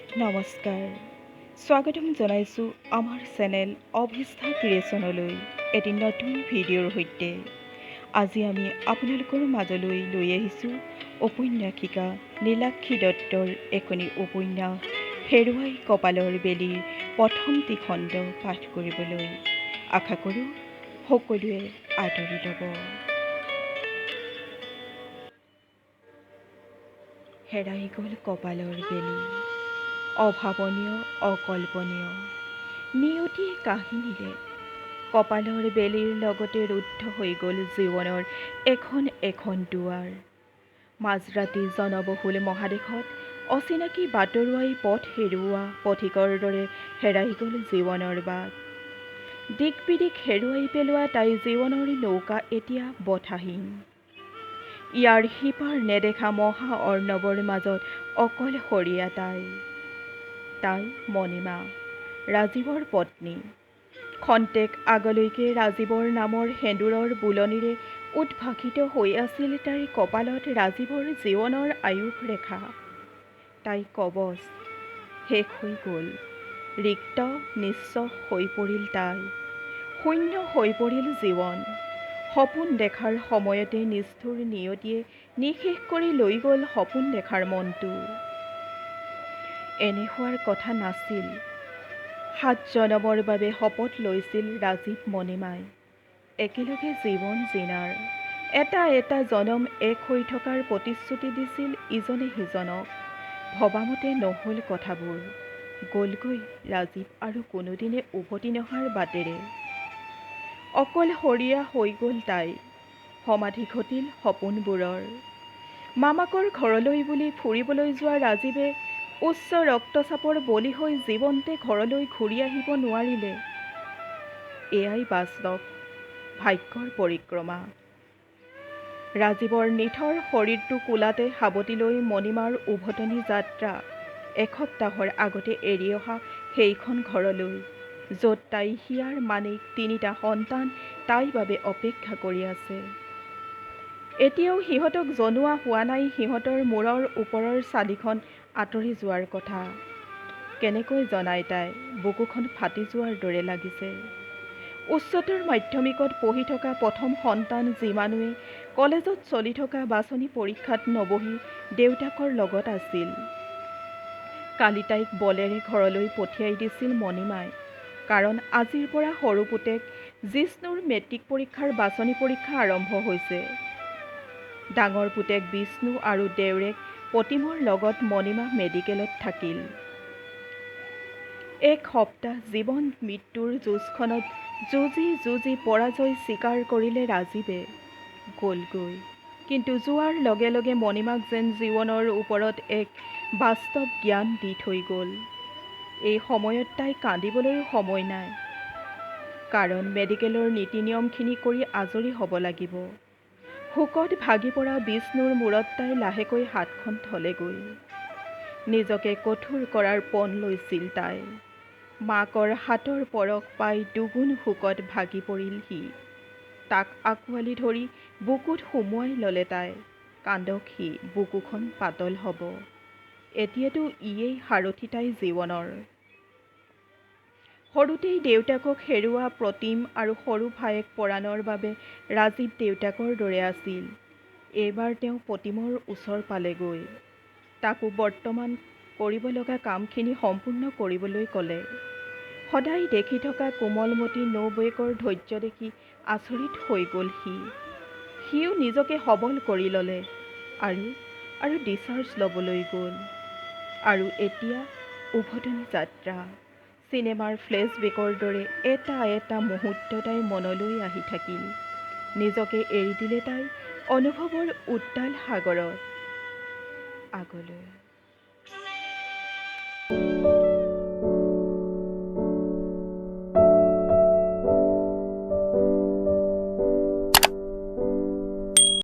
নমস্কাৰ, স্বাগতম জনাইছোঁ আমাৰ চেনেল অভিষ্ঠা ক্ৰিয়েশ্যনলৈ এটি নতুন ভিডিঅ'ৰ সৈতে। আজি আমি আপোনালোকৰ মাজলৈ লৈ আহিছোঁ ঔপন্যাসিকা নীলাক্ষী দত্তৰ এখনি উপন্যাস হেৰুৱাই কপালৰ বেলিৰ প্ৰথমটি খণ্ড পাঠ কৰিবলৈ। আশা কৰোঁ সকলোৱে আদৰি ল'ব। হেৰাই গ'ল কপালৰ বেলি, অভাৱনীয় অকল্পনীয় নিয়তিয়ে কাঢ়ি নিলে। কপালৰ বেলিৰ লগতে ৰুদ্ধ হৈ গ'ল জীৱনৰ এখন এখন দুৱাৰ। মাজৰাতি জনবহুল মহাদেশত অচিনাকি বাটৰুৱাই পথ হেৰুওৱা পথিকৰ দৰে হেৰাই গ'ল জীৱনৰ বাট। দিক বিদিক হেৰুৱাই পেলোৱা তাই জীৱনৰ নৌকা এতিয়া বঠাহীন। ইয়াৰ সিপাৰ নেদেখা মহা অৰ্ণৱৰ মাজত অকলশৰীয়া তাই মণিমা, ৰাজীৱৰ পত্নী। খন্তেক আগলৈকে ৰাজীৱৰ নামৰ সেন্দুৰৰ বুলনিৰে উদ্ভাসিত হৈ আছিল তাইৰ কপালত ৰাজীৱৰ জীৱনৰ আয়ুস ৰেখা। তাই কবচ শেষ হৈ গ'ল, ৰিক্ত নিশ্চল হৈ পৰিল তাই, শূন্য হৈ পৰিল জীৱন। সপোন দেখাৰ সময়তে নিষ্ঠুৰ নিয়তিয়ে নিঃশেষ কৰি লৈ গ'ল সপোন দেখাৰ মনটো। এনে হোৱাৰ কথা নাছিল। 7 জনমৰ বাবে শপত লৈছিল ৰাজীৱ মণিমাই, একেলগে জীৱন জিনাৰ। এটা এটা জনম এক হৈ থকাৰ প্ৰতিশ্ৰুতি দিছিল ইজনে সিজনক। ভবামতে নহ'ল কথাবোৰ, গ'লগৈ ৰাজীৱ আৰু কোনোদিনে উভতি নহাৰ বাটেৰে। অকলশৰীয়া হৈ গ'ল তাই, সমাধি ঘটিল সপোনবোৰৰ। মামাকৰ ঘৰলৈ বুলি ফুৰিবলৈ যোৱা ৰাজীৱে উচ্চ ৰক্তচাপৰ বলি হৈ জীৱন্তে ঘৰলৈ ঘূৰি আহিব নোৱাৰিলে। এয়াই বাস্তৱ, ভাগ্যৰ পৰিক্ৰমা। ৰাজীৱৰ নিথৰ শৰীৰটো কোলাতে সাৱটি লৈ মণিমাৰ উভতনি যাত্ৰা এসপ্তাহৰ আগতে এৰি অহা সেইখন ঘৰলৈ, য'ত তাই হিয়াৰ মানিক 3টা সন্তান তাইৰ বাবে অপেক্ষা কৰি আছে। এতিয়াও সিহঁতক জনোৱা হোৱা নাই সিহঁতৰ মূৰৰ ওপৰৰ চালিখন আঁতৰি যোৱাৰ কথা। কেনেকৈ জনাই তাই, বুকুখন ফাটি যোৱাৰ দৰে লাগিছে। উচ্চতৰ মাধ্যমিকত পঢ়ি থকা প্ৰথম সন্তান জীৱাণুৱে কলেজত চলি থকা বাছনি পৰীক্ষাত নবহি দেউতাকৰ লগত আছিল। কালি তাইক বলেৰে ঘৰলৈ পঠিয়াই দিছিল মণিমাই, কাৰণ আজিৰ পৰা সৰু পুতেক জিষ্ণুৰ মেট্ৰিক পৰীক্ষাৰ বাছনি পৰীক্ষা আৰম্ভ হৈছে। ডাঙৰ পুতেক বিষ্ণু আৰু দেউৰেক প্ৰতিমৰ লগত মণিমা মেডিকেলত থাকিল। এক সপ্তাহ জীৱন মৃত্যুৰ যুঁজখনত যুঁজি পৰাজয় স্বীকাৰ কৰিলে ৰাজীৱে। গ'লগৈ, কিন্তু যোৱাৰ লগে লগে মণিমাক যেন জীৱনৰ ওপৰত এক বাস্তৱ জ্ঞান দি থৈ গ'ল। এই সময়ত তাই কান্দিবলৈও সময় নাই, কাৰণ মেডিকেলৰ নীতি নিয়মখিনি কৰি আজৰি হ'ব লাগিব। শোকত ভাগি পৰা বিষ্ণুৰ মূৰত তাই লাহেকৈ হাতখন থলেগৈ। নিজকে কঠোৰ কৰাৰ পণ লৈছিল তাই। মাকৰ হাতৰ পৰশ পাই দুগুণ শোকত ভাগি পৰিল সি। তাক আঁকোৱালি ধৰি বুকুত সুমুৱাই ল'লে তাই। কান্দক সি, বুকুখন পাতল হ'ব। এতিয়াতো ইয়েই সাৰথি তাই জীৱনৰ। সৰুতেই দেউতাকক হেৰুওৱা প্ৰতিম আৰু সৰু ভায়েক পৰাণৰ বাবে ৰাজীৱ দেউতাকৰ দৰে আছিল। এইবাৰ তেওঁ প্ৰতিমৰ ওচৰ পালেগৈ। তাকো বৰ্তমান কৰিব লগা কামখিনি সম্পূৰ্ণ কৰিবলৈ ক'লে। সদায় দেখি থকা কোমলমতী নবৌৱেকৰ ধৈৰ্য দেখি আচৰিত হৈ গ'ল সি। সিও নিজকে সবল কৰি ল'লে আৰু ডিচাৰ্জ ল'বলৈ গ'ল। আৰু এতিয়া উভতনি যাত্ৰা। চিনেমাৰ ফ্লেশ্ববেকৰ দৰে এটা এটা মুহূৰ্ত তাইৰ মনলৈ আহি থাকিল। নিজকে এৰি দিলে তাই অনুভৱৰ উত্তাল সাগৰত। আগলৈ